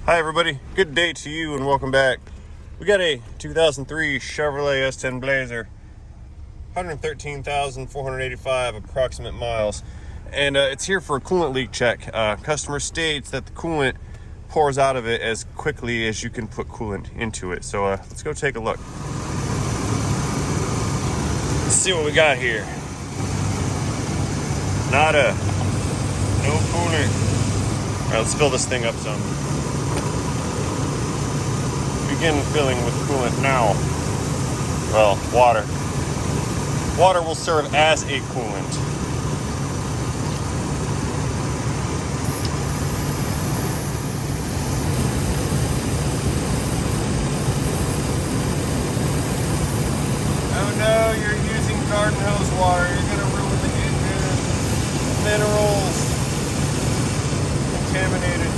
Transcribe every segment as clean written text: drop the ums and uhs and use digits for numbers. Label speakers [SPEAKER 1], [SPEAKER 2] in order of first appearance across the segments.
[SPEAKER 1] Hi everybody, good day to you and welcome back. We got a 2003 Chevrolet S10 Blazer, 113,485 approximate miles, and it's here for a coolant leak check. Customer states that the coolant pours out of it as quickly as you can put coolant into it. So let's go take a look. Let's see what we got here. Nada, no coolant. All right, let's fill this thing up some. Begin filling with coolant now. Well, water. Water will serve as a coolant. Oh no, you're using garden hose water. You're gonna ruin the engine. Minerals. Contaminated.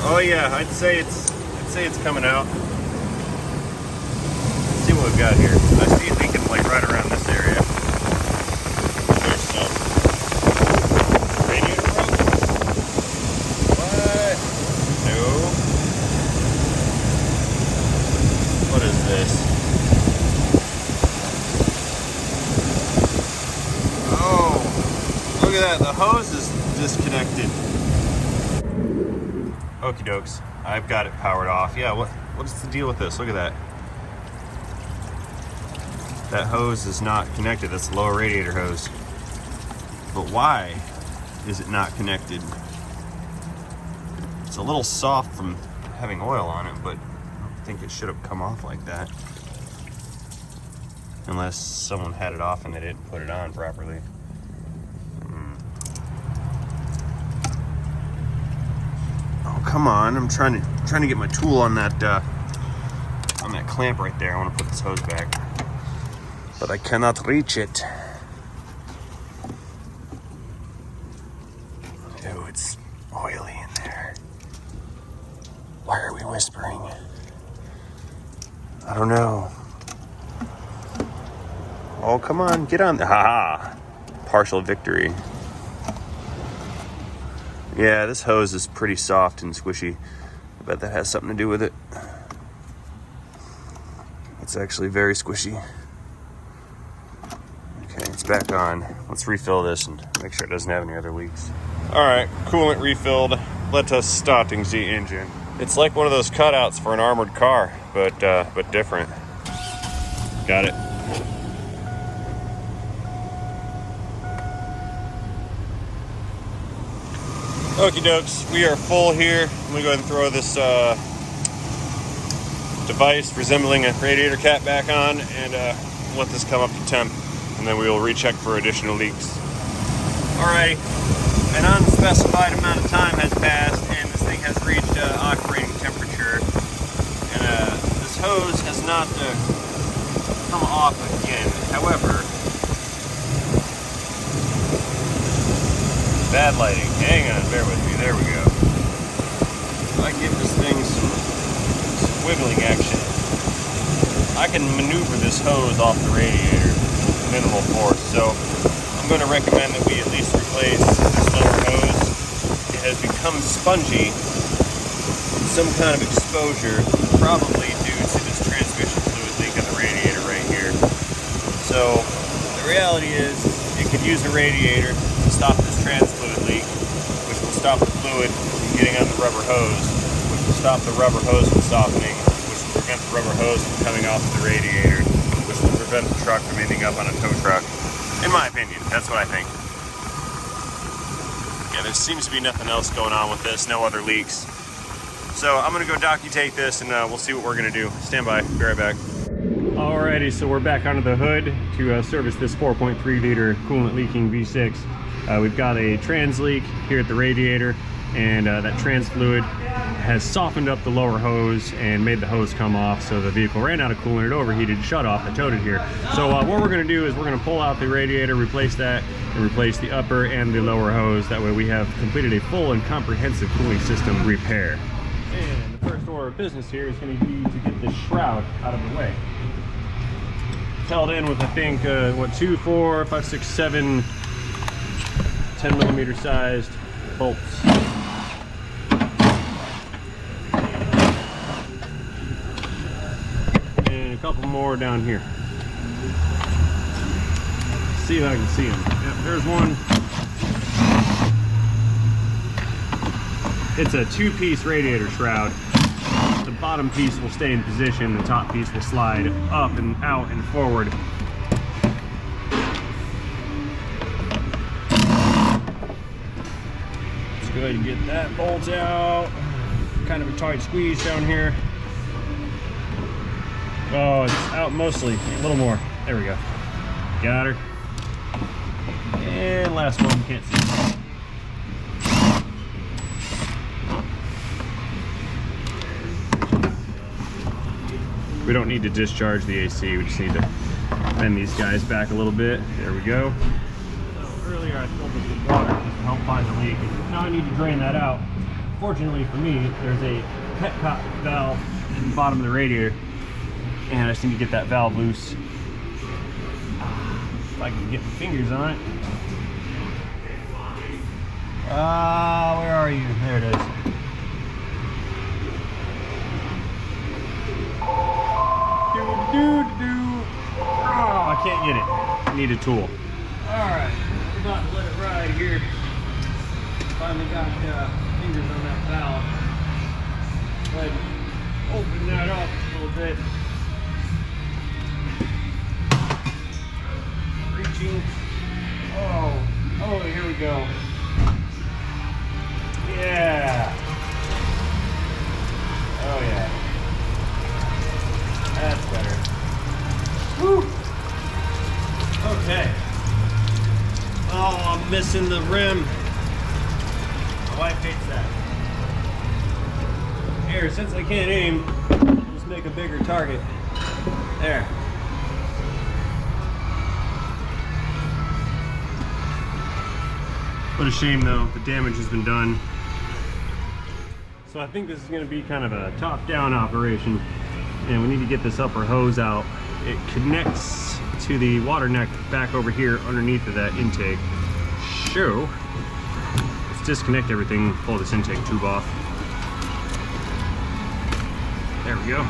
[SPEAKER 1] Oh yeah, I'd say it's coming out. Let's see what we've got here. I see it leaking like right around this area. There's some radiator broke. What? No. What is this? Oh, look at that. The hose is disconnected. Okie dokes. I've got it powered off. Yeah, what is the deal with this? Look at that. That hose is not connected. That's the lower radiator hose. But why is it not connected? It's a little soft from having oil on it, but I don't think it should have come off like that. Unless someone had it off and they didn't put it on properly. Come on, I'm trying to get my tool on that clamp right there. I want to put this hose back, but I cannot reach it. Oh, it's oily in there. Why are we whispering? I don't know. Oh, come on, get on. Ha! Partial victory. Yeah, this hose is pretty soft and squishy. I bet that has something to do with it. It's actually very squishy. Okay, it's back on. Let's refill this and make sure it doesn't have any other leaks. All right, coolant refilled. Let us starting the engine. It's like one of those cutouts for an armored car, but different. Got it. Okie dokes, we are full here. I'm gonna go ahead and throw this device resembling a radiator cap back on and let this come up to temp, and then we will recheck for additional leaks. Alrighty, an unspecified amount of time has passed and this thing has reached operating temperature, and this hose has not come off again. However, bad lighting. Hang on, bear with me. There we go. If I give this thing some wiggling action, I can maneuver this hose off the radiator with minimal force. So I'm going to recommend that we at least replace this lower hose. It has become spongy, some kind of exposure, probably due to this transmission fluid leak on the radiator right here. So the reality is, it could use a radiator to stop this trans fluid leak, which will stop the fluid from getting on the rubber hose, which will stop the rubber hose from softening, which will prevent the rubber hose from coming off the radiator, which will prevent the truck from ending up on a tow truck. In my opinion, that's what I think. Yeah, there seems to be nothing else going on with this, no other leaks. So I'm gonna go docu-take this and we'll see what we're gonna do. Stand by, be right back. Alrighty, so we're back under the hood to service this 4.3 liter coolant leaking V6. We've got a trans leak here at the radiator, and that trans fluid has softened up the lower hose and made the hose come off, so the vehicle ran out of coolant, it overheated, shut off. I towed it here. So what we're going to do is we're going to pull out the radiator, replace that, and replace the upper and the lower hose. That way we have completed a full and comprehensive cooling system repair. And the first order of business here is going to be to get this shroud out of the way. It's held in with, I think, what, 2, 4, 5, 6, 7 10mm sized bolts. And a couple more down here. See if I can see them. Yep, there's one. It's a 2-piece radiator shroud. The bottom piece will stay in position, the top piece will slide up and out and forward. Let's go ahead and get that bolt out. Kind of a tight squeeze down here. Oh, it's out mostly. A little more. There we go. Got her. And last one, can't see. We don't need to discharge the AC, we just need to bend these guys back a little bit. There we go. So earlier I filled this with water just to help find the leak. Now I need to drain that out. Fortunately for me, there's a petcock valve in the bottom of the radiator, and I just need to get that valve loose. If I can get my fingers on it. Where are you? There it is. Oh, I can't get it. I need a tool. Alright, we're about to let it ride here. Finally got fingers on that valve. Go ahead and open that up a little bit. Reaching. Oh, here we go. Yeah. Oh yeah. That's better. Woo! Okay. Oh, I'm missing the rim. My wife hates that. Here, since I can't aim, I'll just make a bigger target. There. What a shame though, the damage has been done. So I think this is going to be kind of a top-down operation, and we need to get this upper hose out. It connects to the water neck back over here underneath of that intake. So let's disconnect everything, pull this intake tube off. There we go.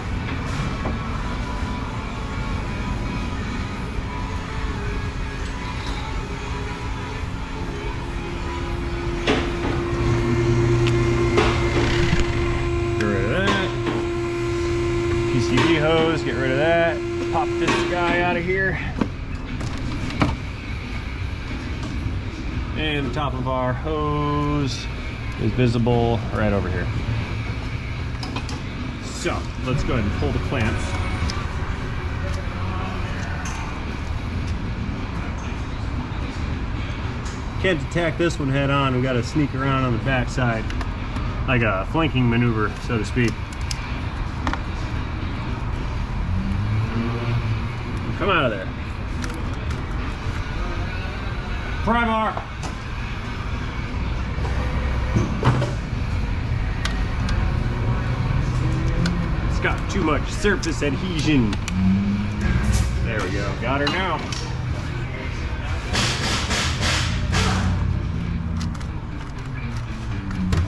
[SPEAKER 1] PCV hose, get rid of that. Pop this guy out of here. And the top of our hose is visible right over here. So let's go ahead and pull the clamps. Can't attack this one head on. We got to sneak around on the back side, like a flanking maneuver, so to speak. Come out of there. Pry bar. It's got too much surface adhesion. There we go. Got her now.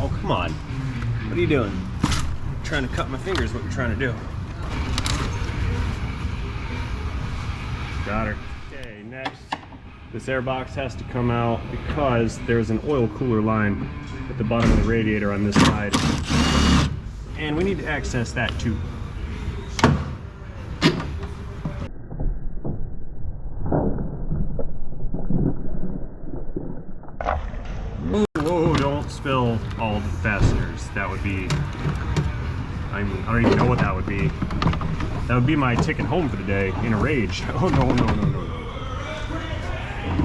[SPEAKER 1] Oh, come on. What are you doing? I'm trying to cut my fingers, what you're trying to do. Got her. Okay, next, this air box has to come out because there's an oil cooler line at the bottom of the radiator on this side, and we need to access that too. Whoa, don't spill all the fasteners. That would be, I don't even know what that would be. That would be my ticket home for the day in a rage. Oh, no.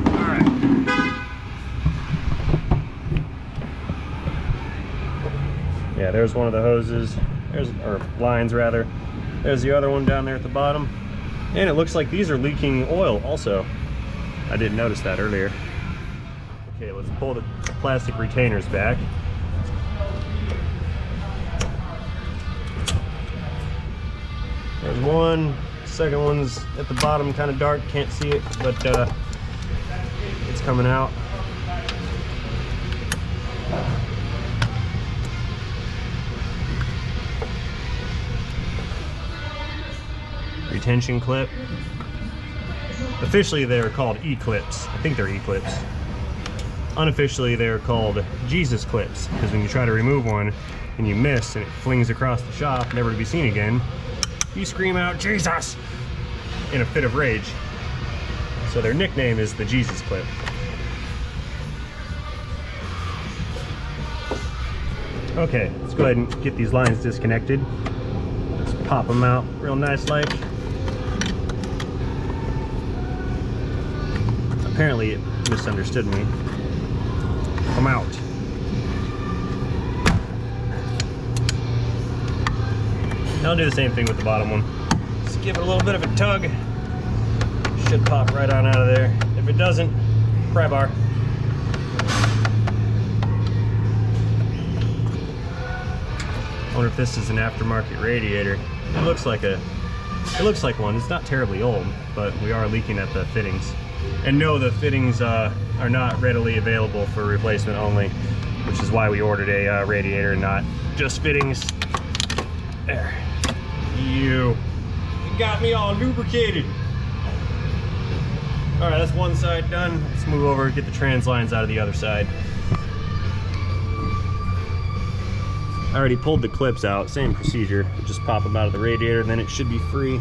[SPEAKER 1] All right. Yeah, there's one of the hoses. Or lines, rather. There's the other one down there at the bottom. And it looks like these are leaking oil also. I didn't notice that earlier. Okay, let's pull the plastic retainers back. There's one, second one's at the bottom, kind of dark, can't see it, but it's coming out. Retention clip. Officially they're called E-clips. I think they're E-clips. Unofficially they're called Jesus clips, because when you try to remove one and you miss and it flings across the shop, never to be seen again, you scream out Jesus in a fit of rage. So their nickname is the Jesus clip. Okay, let's go ahead and get these lines disconnected. Let's pop them out real nice like. Apparently it misunderstood me. Come out. I'll do the same thing with the bottom one. Just give it a little bit of a tug. Should pop right on out of there. If it doesn't, pry bar. I wonder if this is an aftermarket radiator. It looks like one. It's not terribly old, but we are leaking at the fittings. And no, the fittings are not readily available for replacement only, which is why we ordered a radiator, not just fittings. There. You got me all lubricated. All right, that's one side done. Let's move over and get the trans lines out of the other side. I already pulled the clips out, same procedure. Just pop them out of the radiator, and then it should be free.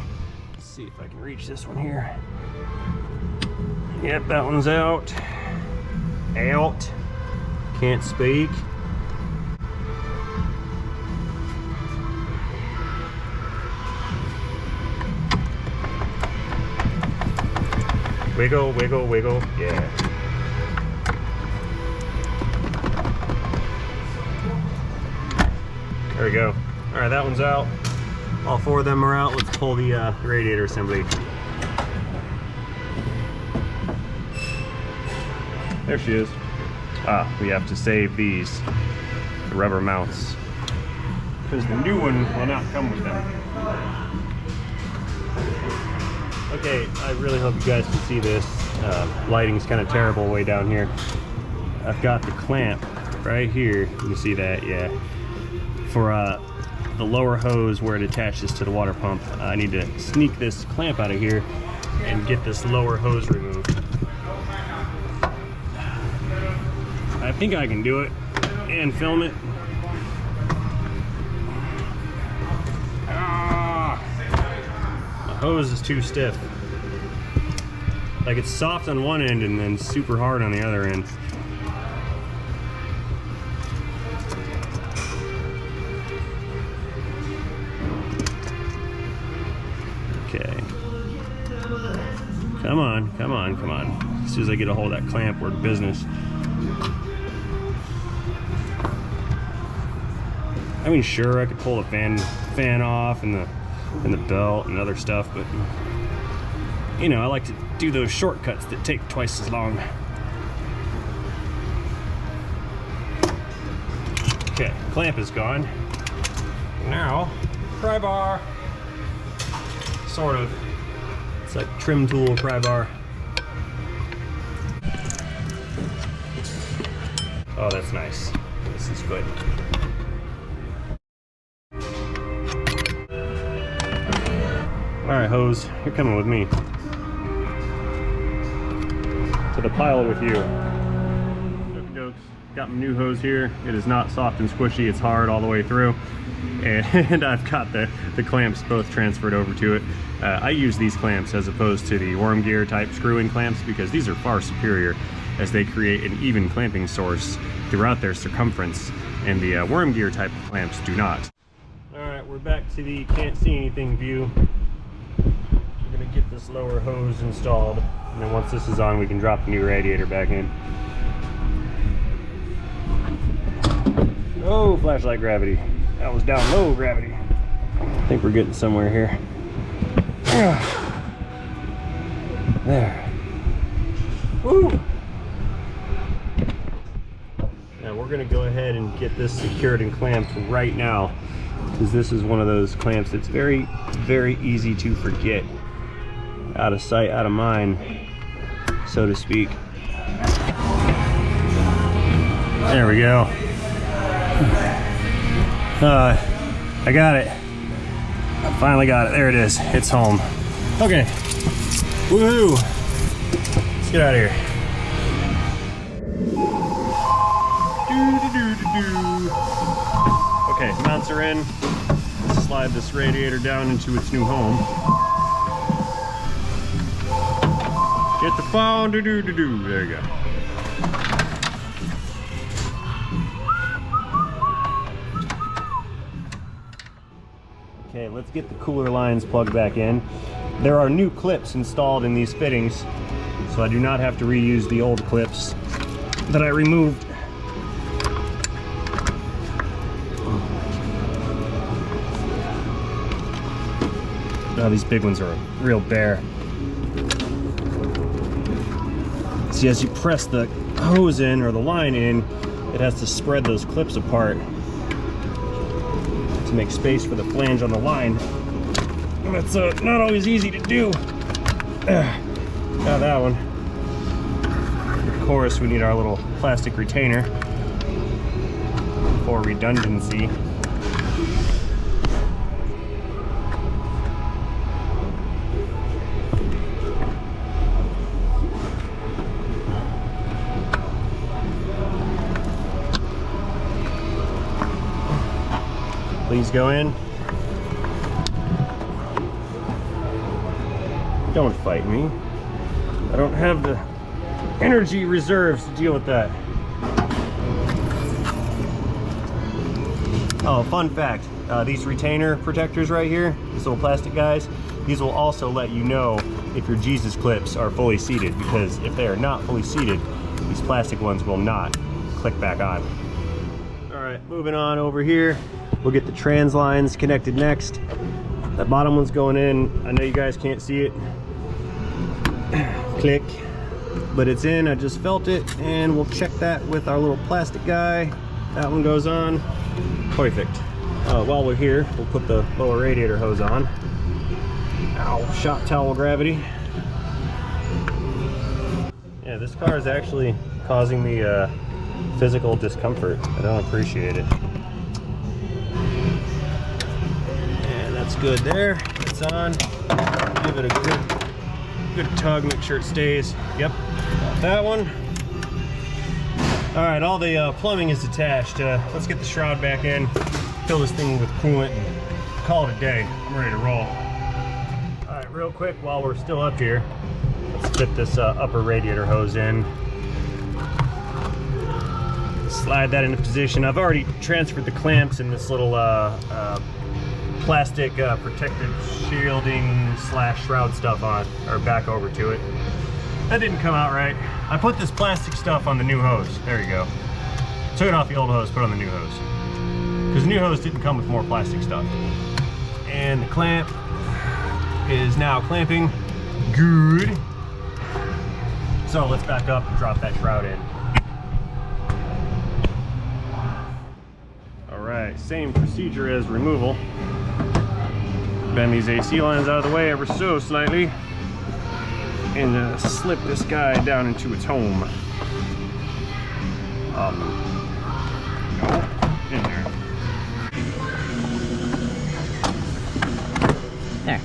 [SPEAKER 1] Let's see if I can reach this one here. Yep, that one's out. Out. Can't speak. Wiggle, wiggle, wiggle. Yeah. There we go. All right, that one's out. All four of them are out. Let's pull the radiator assembly. There she is. Ah, we have to save these, the rubber mounts, because the new one will not come with them. Okay, I really hope you guys can see this. Lighting's kind of terrible way down here. I've got the clamp right here. You can see that, yeah. For the lower hose where it attaches to the water pump, I need to sneak this clamp out of here and get this lower hose removed. I think I can do it and film it. The hose is too stiff. Like, it's soft on one end and then super hard on the other end. Okay. Come on, come on, come on. As soon as I get a hold of that clamp, we're in business. I mean, sure, I could pull the fan off and the belt and other stuff, but you know, I like to do those shortcuts that take twice as long. Okay, clamp is gone. Now, pry bar. Sort of. It's like trim tool pry bar. Oh, that's nice. This is good. Alright, hose, you're coming with me. To the pile with you. Okie dokes. Got my new hose here. It is not soft and squishy, it's hard all the way through. And I've got the clamps both transferred over to it. I use these clamps as opposed to the worm gear type screw-in clamps because these are far superior, as they create an even clamping source throughout their circumference, and the worm gear type clamps do not. Alright, we're back to the can't see anything view. We're gonna get this lower hose installed, and then once this is on, we can drop the new radiator back in. Oh, flashlight gravity. That was down low gravity. I think we're getting somewhere here. There. Woo! Now we're gonna go ahead and get this secured and clamped right now, because this is one of those clamps that's very, very easy to forget. Out of sight, out of mind, so to speak. There we go. I got it. I finally got it. There it is. It's home. Okay. Woohoo! Let's get out of here. Okay, mounts are in. Let's slide this radiator down into its new home. Get the phone. There you go. Okay, let's get the cooler lines plugged back in. There are new clips installed in these fittings, so I do not have to reuse the old clips that I removed. Oh, these big ones are real bare. See, as you press the hose in or the line in, it has to spread those clips apart to make space for the flange on the line. And that's not always easy to do. Got that one. Of course, we need our little plastic retainer for redundancy. Please go in. Don't fight me. I don't have the energy reserves to deal with that. Oh, fun fact. These retainer protectors right here, these little plastic guys, these will also let you know if your Jesus clips are fully seated, because if they are not fully seated, these plastic ones will not click back on. All right, moving on over here. We'll get the trans lines connected next. That bottom one's going in. I know you guys can't see it. Click. But it's in, I just felt it, and we'll check that with our little plastic guy. That one goes on. Perfect. While we're here, we'll put the lower radiator hose on. Ow, shot towel gravity. Yeah, this car is actually causing me physical discomfort. I don't appreciate it. That's good there. It's on. Give it a good tug, make sure it stays. Yep, got that one. All right, all the plumbing is detached. Let's get the shroud back in, fill this thing with coolant, and call it a day. I'm ready to roll. All right, real quick, while we're still up here, let's fit this upper radiator hose in. Slide that into position. I've already transferred the clamps in this little plastic protective shielding / shroud stuff on, or back over to it. That didn't come out right. I put this plastic stuff on the new hose. There you go. Took it off the old hose, put it on the new hose. Because the new hose didn't come with more plastic stuff. And the clamp is now clamping. Good. So let's back up and drop that shroud in. All right, same procedure as removal. Bend these AC lines out of the way ever so slightly and slip this guy down into its home. No, in there.
[SPEAKER 2] There.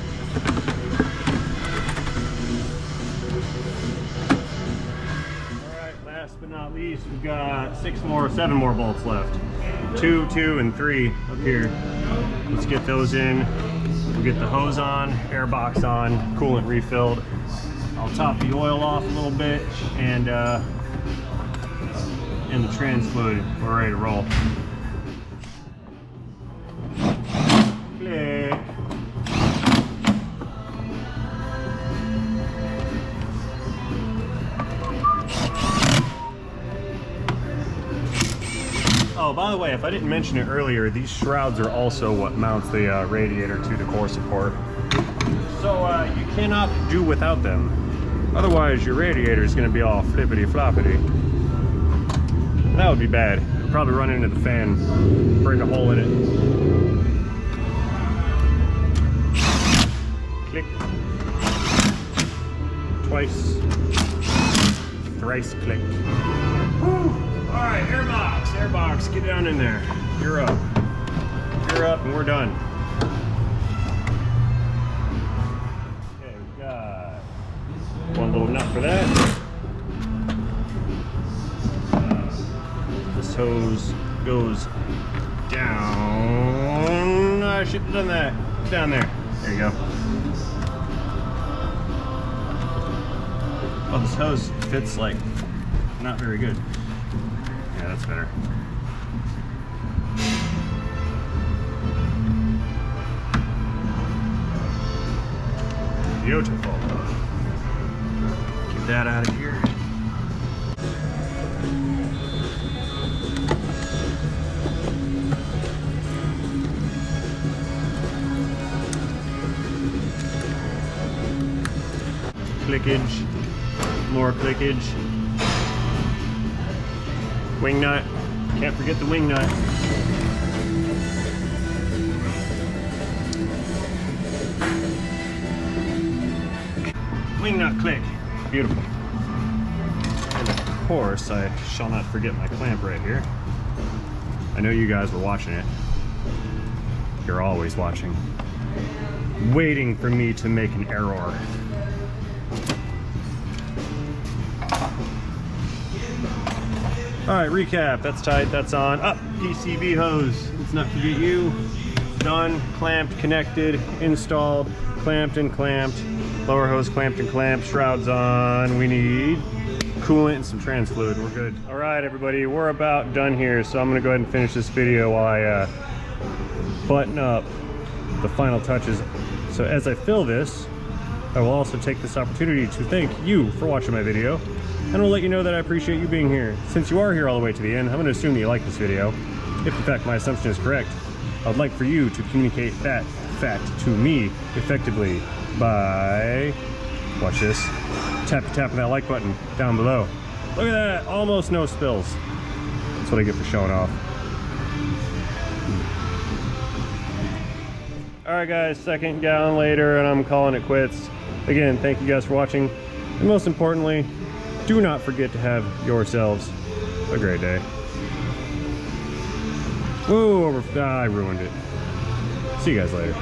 [SPEAKER 1] Alright, last but not least, we've got 7 more bolts left. 2, 2, and 3 up here. Let's get those in. We'll get the hose on, air box on, coolant refilled. I'll top the oil off a little bit, and the trans fluid. We're ready to roll. Click. Oh, by the way, if I didn't mention it earlier, these shrouds are also what mounts the radiator to the core support. So you cannot do without them. Otherwise, your radiator is going to be all flippity floppity. That would be bad. It'll probably run into the fan, break a hole in it. Click. Twice. Thrice click. Whew. All right, airbox, get down in there. you're up. You're up and we're done. Okay, we got one little nut for that. This hose goes down. I should have done that. Down there. There you go. Oh, this hose fits like not very good. Yeah, that's better. Beautiful. Get that out of here. Clickage, more clickage. Wing nut, can't forget the wing nut. Wing nut click, beautiful. And of course, I shall not forget my clamp right here. I know you guys were watching it. You're always watching. Waiting for me to make an error. All right, recap, that's tight, that's on. Up, PCV hose, let's not forget you. Done, clamped, connected, installed, clamped and clamped. Lower hose clamped and clamped, shrouds on. We need coolant and some trans fluid, we're good. All right, everybody, we're about done here, so I'm gonna go ahead and finish this video while I button up the final touches. So as I fill this, I will also take this opportunity to thank you for watching my video. And I'll let you know that I appreciate you being here. Since you are here all the way to the end, I'm going to assume that you like this video. If in fact my assumption is correct, I'd like for you to communicate that fact to me effectively by, watch this, tapping that like button down below. Look at that, almost no spills. That's what I get for showing off. Alright guys, second gallon later and I'm calling it quits. Again, thank you guys for watching. And most importantly, do not forget to have yourselves a great day. Whoa, I ruined it. See you guys later.